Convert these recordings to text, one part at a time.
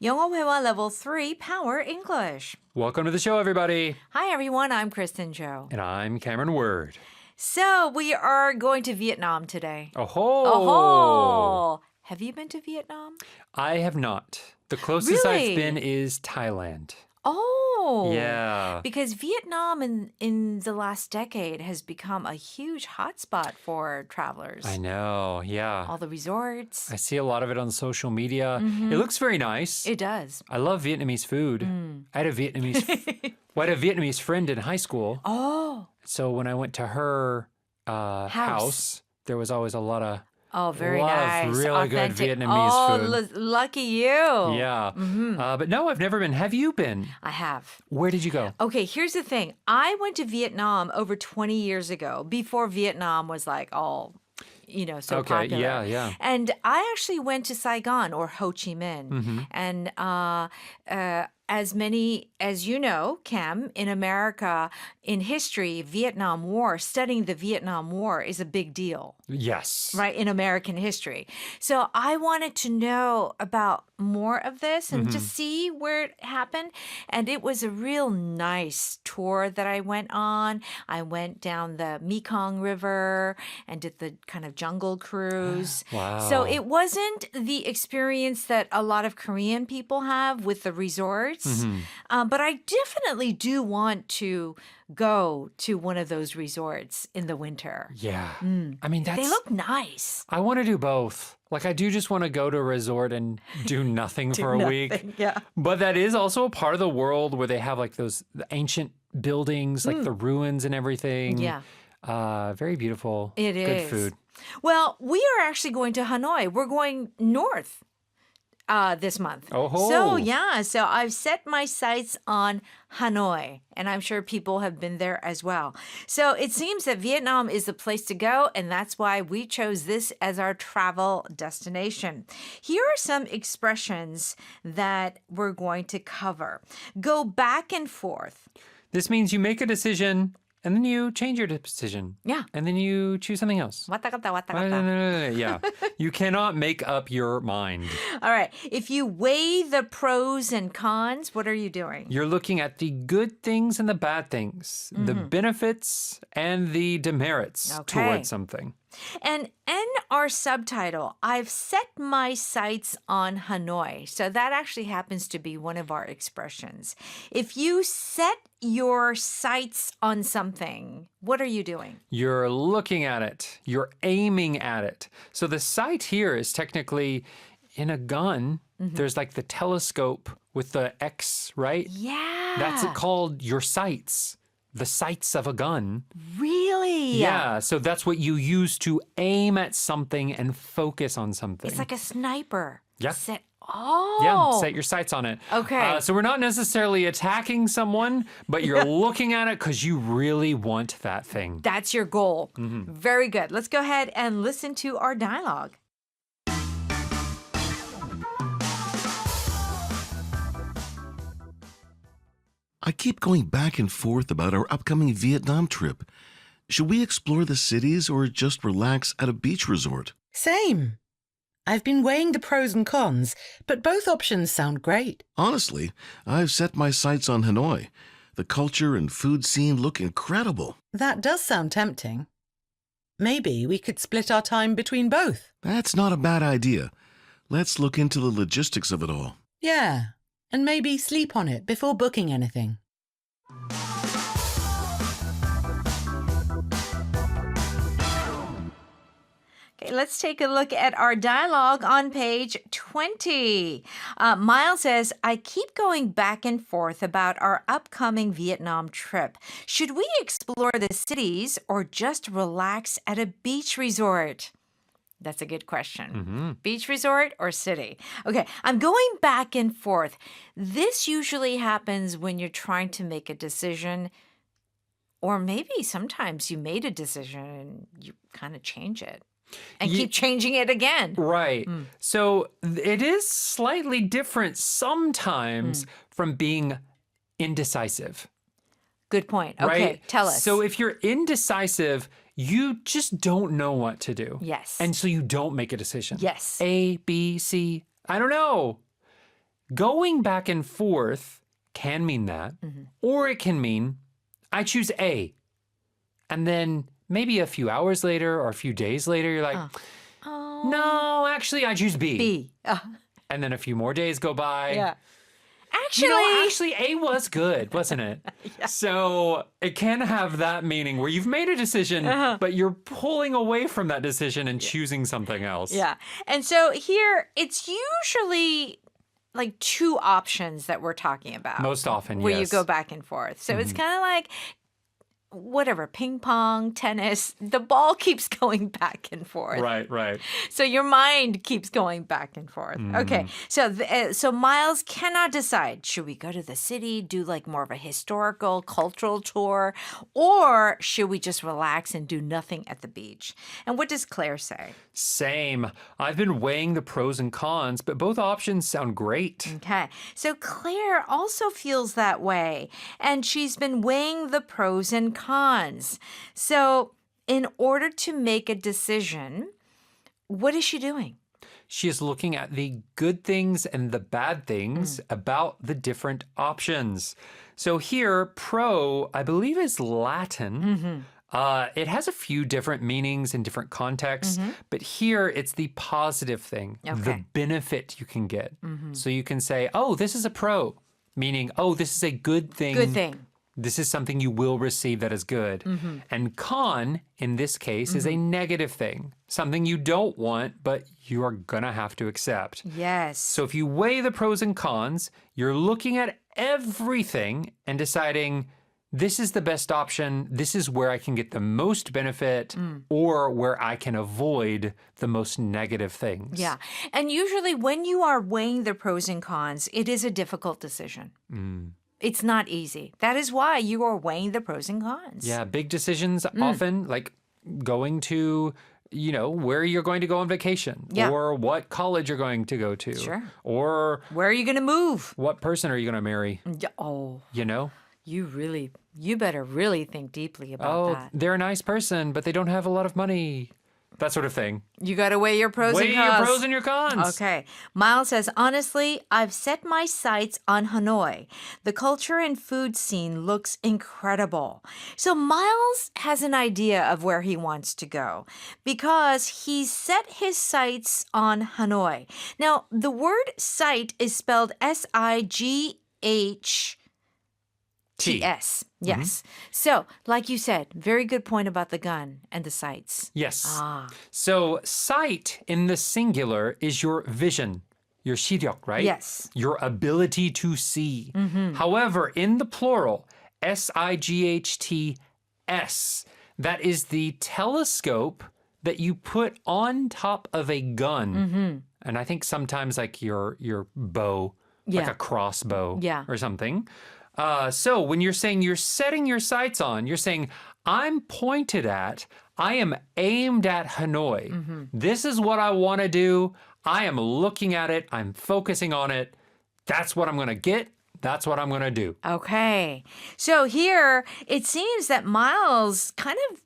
영어 회화 level 3 Power English. Welcome to the show, everybody. Hi everyone, I'm Kristen Joe. And I'm Cameron Word. So we are going to Vietnam today. Oh-ho! Oh, have you been to Vietnam? I have not. The closest Really? I've been is Thailand. Oh, Yeah. Because Vietnam in the last decade has become a huge hotspot for travelers. I know, yeah. All the resorts. I see a lot of it on social media. It looks very nice. It does. I love Vietnamese food. I had a Vietnamese friend in high school. Oh, So when I went to her house, there was always a lot of very lot nice. of really good Authentic. Vietnamese food. Lucky you. Yeah. But no, I've never been. Have you been? I have. Where did you go? Okay, here's the thing. I went to Vietnam over 20 years ago, before Vietnam was like all, so popular. Yeah. And I actually went to Saigon or Ho Chi Minh. And as many as you know, Cam, in America, in history, Vietnam War, studying the Vietnam War is a big deal. Yes. Right, in American history. So I wanted to know about more of this and just see where it happened. And it was a real nice tour that I went on. I went down the Mekong River and did the kind of jungle cruise. Wow. So it wasn't the experience that a lot of Korean people have with the resorts. But I definitely do want to go to one of those resorts in the winter. Yeah. I mean, They look nice. I want to do both. Like, I do just want to go to a resort and do nothing for a week. Yeah. But that is also a part of the world where they have like the ancient buildings, like the ruins and everything. Yeah. Very beautiful. It is. Good food. Well, we are actually going to Hanoi. We're going north this month. Oh-ho. So I've set my sights on Hanoi, and I'm sure people have been there as well. So it seems that Vietnam is the place to go, and that's why we chose this as our travel destination. Here are some expressions that we're going to cover. Go back and forth. This means you make a decision and then you change your decision. Yeah. And then you choose something else. Wata kata, wata No. kata. Yeah. You cannot make up your mind. All right. If you weigh the pros and cons, what are you doing? You're looking at the good things and the bad things, the benefits and the demerits towards something. And in our subtitle, I've set my sights on Hanoi. So that actually happens to be one of our expressions. If you set your sights on something, what are you doing? You're looking at it. You're aiming at it. So the sight here is technically in a gun. There's like the telescope with the X, right? Yeah. That's called your sights. The sights of a gun. Really? Yeah, so that's what you use to aim at something and focus on something. It's like a sniper. Yeah. Oh. Set your sights on it. Okay. So we're not necessarily attacking someone, but you're looking at it because you really want that thing. That's your goal. Very good. Let's go ahead and listen to our dialogue. I keep going back and forth about our upcoming Vietnam trip. Should we explore the cities or just relax at a beach resort? Same. I've been weighing the pros and cons, but both options sound great. Honestly, I've set my sights on Hanoi. The culture and food scene look incredible. That does sound tempting. Maybe we could split our time between both. That's not a bad idea. Let's look into the logistics of it all. Yeah, and maybe sleep on it before booking anything. Okay, let's take a look at our dialogue on page 20. Miles says, I keep going back and forth about our upcoming Vietnam trip. Should we explore the cities or just relax at a beach resort? That's a good question. Beach resort or city? Okay, I'm going back and forth. This usually happens when you're trying to make a decision, or maybe sometimes you made a decision and you kind of change it. And keep changing it again. Right. So it is slightly different sometimes from being indecisive. Good point. Okay, Right? tell us. So if you're indecisive, you just don't know what to do. Yes. And so you don't make a decision. Yes. A, B, C, I don't know. Going back and forth can mean that, or it can mean I choose A. And then maybe a few hours later or a few days later, you're like, Oh. no, actually, I choose B. B. And then a few more days go by. Yeah. Actually, A was good, wasn't it? So it can have that meaning where you've made a decision, but you're pulling away from that decision and choosing something else. Yeah. And so here, it's usually like two options that we're talking about. Most often, where you yes. go back and forth. So it's kind of like whatever, ping pong, tennis, the ball keeps going back and forth. Right. So your mind keeps going back and forth. Okay. So Miles cannot decide, should we go to the city, do like more of a historical, cultural tour, or should we just relax and do nothing at the beach? And what does Claire say? Same. I've been weighing the pros and cons, but both options sound great. Okay. So Claire also feels that way, and she's been weighing the pros and cons. So in order to make a decision, what is she doing? She is looking at the good things and the bad things about the different options. So here, pro, I believe, is Latin. It has a few different meanings in different contexts, but here it's the positive thing, the benefit you can get. So you can say, oh, this is a pro, meaning, oh, this is a good thing. Good thing. This is something you will receive that is good. And con, in this case, is a negative thing, something you don't want, but you are going to have to accept. Yes. So if you weigh the pros and cons, you're looking at everything and deciding, this is the best option, this is where I can get the most benefit, or where I can avoid the most negative things. Yeah. And usually when you are weighing the pros and cons, it is a difficult decision. It's not easy. That is why you are weighing the pros and cons. Yeah, big decisions often, like going to, where you're going to go on vacation, or what college you're going to go to, Sure. or Where are you going to move? what person are you going to marry, Oh, you know? you better really think deeply about Oh, that. they're a nice person, but they don't have a lot of money. That sort of thing. You got to weigh your pros Weigh and cons. your pros and your cons. Okay. Miles says, honestly, I've set my sights on Hanoi. The culture and food scene looks incredible. So Miles has an idea of where he wants to go because he's set his sights on Hanoi. Now, the word sight is spelled S-I-G-H-T-S. Yes. So, like you said, very good point about the gun and the sights. Yes. Ah. So sight in the singular is your vision, your 시력, right? Yes. Your ability to see. However, in the plural, S-I-G-H-T-S, that is the telescope that you put on top of a gun. And I think sometimes like your bow, like Yeah. a crossbow Yeah. or something. So when you're saying you're setting your sights on, you're saying, I'm pointed at, I am aimed at Hanoi. This is what I want to do. I am looking at it. I'm focusing on it. That's what I'm going to get. That's what I'm going to do. Okay. So here it seems that Miles kind of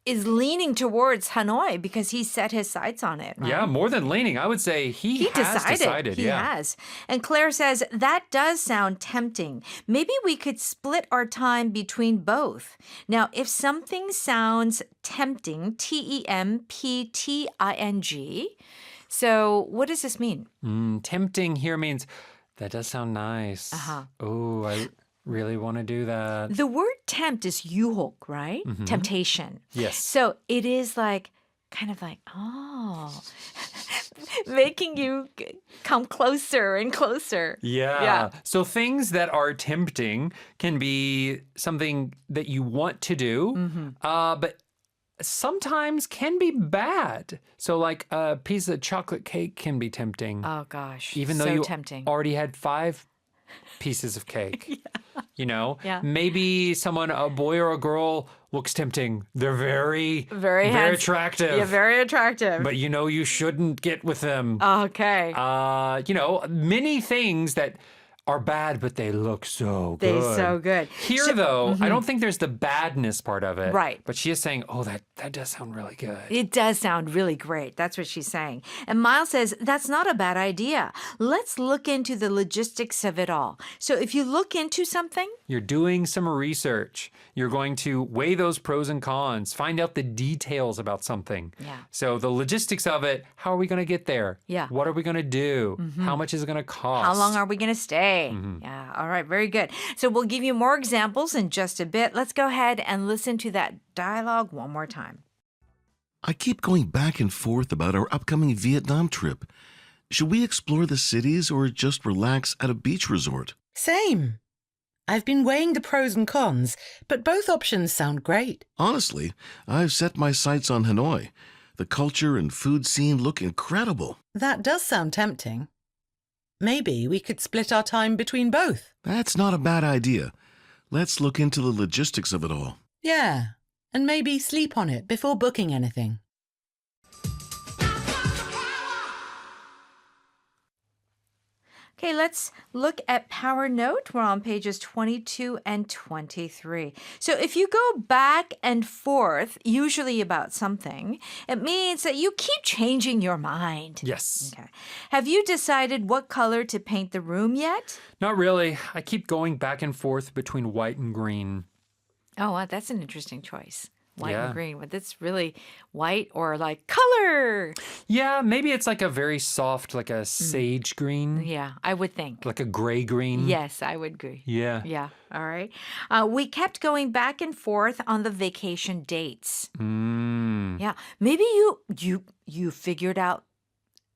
is leaning towards Hanoi because he set his sights on it. Right? Yeah, more than leaning. I would say he has decided. He has. And Claire says, that does sound tempting. Maybe we could split our time between both. Now, if something sounds tempting, T-E-M-P-T-I-N-G, so what does this mean? Tempting here means that does sound nice. Oh, I really want to do that. The word tempt is yuhok, right? Temptation. Yes. So it is like, kind of like, making you come closer and closer. Yeah. So things that are tempting can be something that you want to do, but sometimes can be bad. So like a piece of chocolate cake can be tempting. Oh, gosh. Even though so you tempting. already had 5 pieces of cake. You know? Yeah. Maybe a boy or a girl looks tempting. They're very handsome. attractive. Yeah, very attractive. But you shouldn't get with them. Okay. Many things that are bad, but they look so They're good. so good. Here, though, I don't think there's the badness part of it. Right. But she is saying, oh, that does sound really good. It does sound really great. That's what she's saying. And Miles says, that's not a bad idea. Let's look into the logistics of it all. So if you look into something, You're doing some research. You're going to weigh those pros and cons, find out the details about something. Yeah. So the logistics of it, how are we going to get there? Yeah. What are we going to do? How much is it going to cost? how long are we going to stay? Yeah. All right. Very good. So we'll give you more examples in just a bit. Let's go ahead and listen to that dialogue one more time. I keep going back and forth about our upcoming Vietnam trip. Should we explore the cities or just relax at a beach resort? Same. I've been weighing the pros and cons, but both options sound great. Honestly, I've set my sights on Hanoi. The culture and food scene look incredible. That does sound tempting. Maybe we could split our time between both. That's not a bad idea. Let's look into the logistics of it all. Yeah, and maybe sleep on it before booking anything. Okay, let's look at Power Note. We're on pages 22 and 23. So if you go back and forth, usually about something, it means that you keep changing your mind. Yes. Okay. Have you decided what color to paint the room yet? Not really. I keep going back and forth between white and green. Oh, wow, that's an interesting choice. White Yeah. and green. But it's really white or like color. Yeah, maybe it's like a very soft, like a sage green, Yeah, I would think. like a gray green. Yes, I would agree. Yeah. Yeah, all right. We kept going back and forth on the vacation dates. Mm. Yeah, maybe you figured out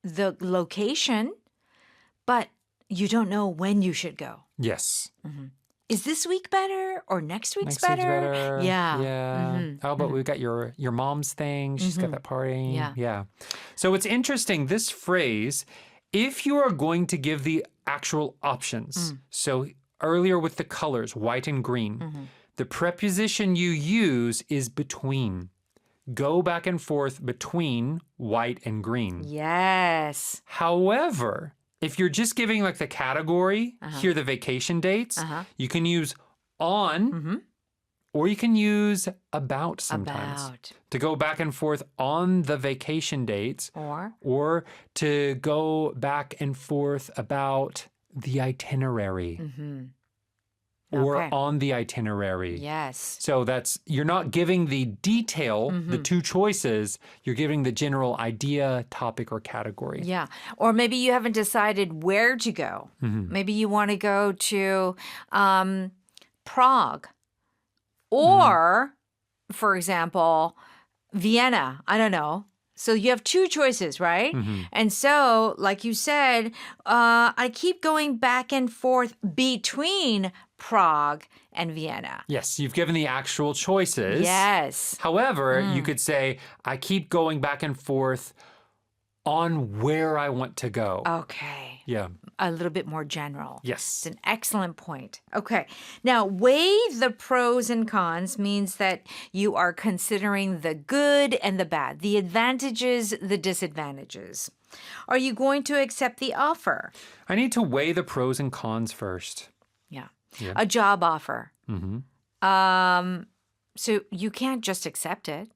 the location, but you don't know when you should go. Yes. Is this week better or next week's Next week's better? better. Yeah. Yeah. Oh, but we've got your mom's thing. She's got that party. Yeah. Yeah. So it's interesting, this phrase, if you are going to give the actual options, so earlier with the colors, white and green, the preposition you use is between. Go back and forth between white and green. Yes. However, if you're just giving like the category, here are the vacation dates, you can use on or you can use about sometimes. About. To go back and forth on the vacation dates or to go back and forth about the itinerary or Okay. on the itinerary. Yes. So that's, you're not giving the detail, the two choices, you're giving the general idea, topic, or category. Yeah. Or maybe you haven't decided where to go. Maybe you want to go to Prague or, for example, Vienna. I don't know. So you have two choices, right? And so, like you said, I keep going back and forth between Prague and Vienna. Yes, you've given the actual choices. Yes. However, you could say, I keep going back and forth on where I want to go. Okay. Yeah. A little bit more general. Yes. It's an excellent point. Okay. Now, weigh the pros and cons means that you are considering the good and the bad, the advantages, the disadvantages. Are you going to accept the offer? I need to weigh the pros and cons first. Yeah. Yeah. A job offer. Mm-hmm. So you can't just accept it.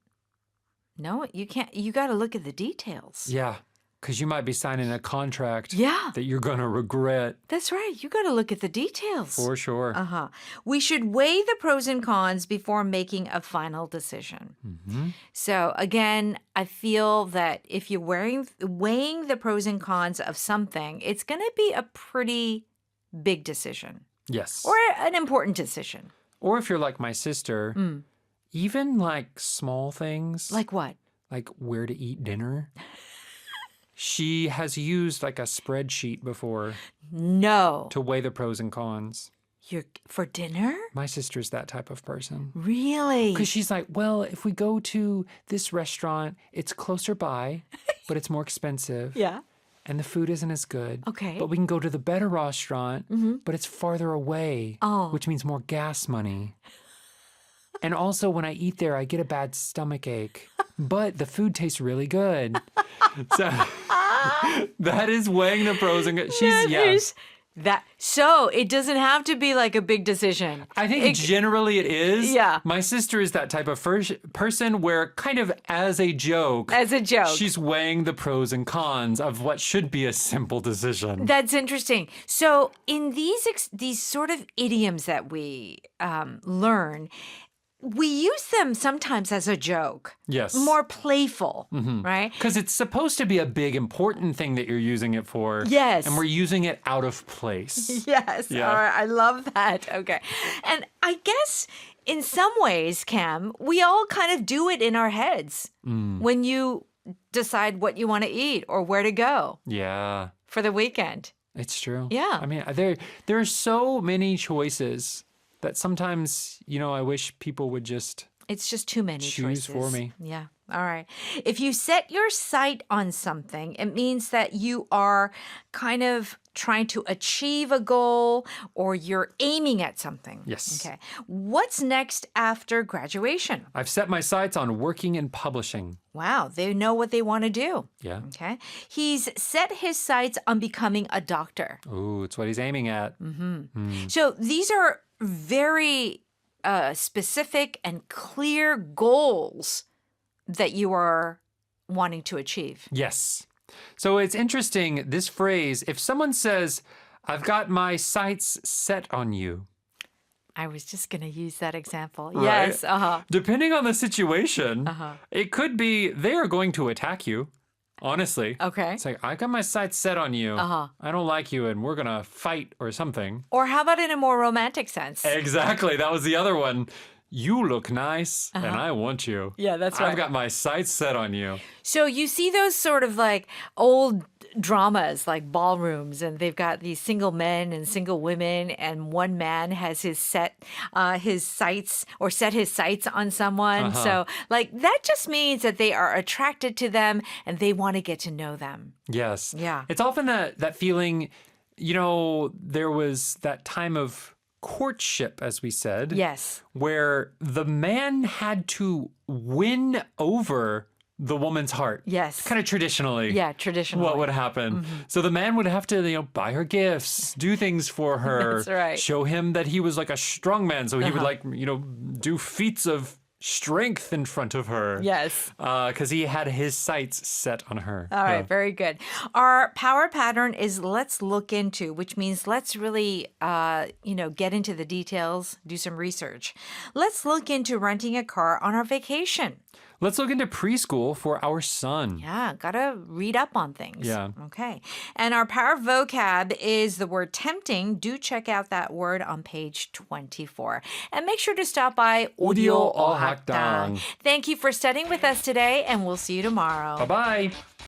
No, you can't. You got to look at the details. Yeah, because you might be signing a contract Yeah. that you're going to regret. That's right. You got to look at the details. For sure. Uh-huh. We should weigh the pros and cons before making a final decision. So again, I feel that if you're weighing the pros and cons of something, it's going to be a pretty big decision Yes. or an important decision. Or if you're like my sister, even like small things, Like what? like where to eat dinner, she has used like a spreadsheet before No. to weigh the pros and cons. You're for dinner? My sister's that type of person. Really? Because she's like, well, if we go to this restaurant, it's closer by, but it's more expensive. Yeah. And the food isn't as good. Okay. But we can go to the better restaurant, but it's farther away, which means more gas money. And also, when I eat there, I get a bad stomach ache, but the food tastes really good. So that is weighing the pros and cons. She's, That yeah. is So it doesn't have to be like a big decision. I think generally it is. Yeah. My sister is that type of person where kind of as a joke, she's weighing the pros and cons of what should be a simple decision. That's interesting. So in these sort of idioms that we learn, we use them sometimes as a joke. Yes. More playful, right? Because it's supposed to be a big, important thing that you're using it for. Yes. And we're using it out of place. Yes. Yeah. All right. I love that. Okay. And I guess in some ways, Cam, we all kind of do it in our heads when you decide what you want to eat or where to go Yeah. for the weekend. It's true. Yeah. I mean, there are so many choices that sometimes, I wish people would just It's just too many choose choices. for me. Yeah. All right. If you set your sight on something, it means that you are kind of trying to achieve a goal or you're aiming at something. Yes. Okay. What's next after graduation? I've set my sights on working in publishing. Wow, they know what they want to do. Yeah. Okay. He's set his sights on becoming a doctor. Ooh, it's what he's aiming at. So these are very specific and clear goals that you are wanting to achieve. Yes. So it's interesting, this phrase, if someone says, I've got my sights set on you. I was just going to use that example. Right? Yes. Depending on the situation, it could be they are going to attack you. Honestly. Okay. It's like, I got my sights set on you. I don't like you and we're going to fight or something. Or how about in a more romantic sense? Exactly. That was the other one. You look nice and I want you. Yeah, that's right. I've got my sights set on you. So you see those sort of like old dramas like ballrooms, and they've got these single men and single women, and one man has set his sights on someone. So like that just means that they are attracted to them and they want to get to know them. Yes. Yeah. It's often that feeling, there was that time of courtship, as we said. Yes. Where the man had to win over the woman's heart. Yes. Kind of traditionally. Yeah, traditionally. What would happen? So the man would have to, buy her gifts, do things for her. That's right. Show him that he was like a strong man. So he would do feats of strength in front of her. Yes. Because he had his sights set on her. All right, very good. Our power pattern is let's look into, which means let's really, get into the details, do some research. Let's look into renting a car on our vacation. Let's look into preschool for our son. Yeah, gotta read up on things. Yeah. Okay. And our power vocab is the word tempting. Do check out that word on page 24. And make sure to stop by Audio Audio Hakdang. Thank you for studying with us today, and we'll see you tomorrow. Bye-bye.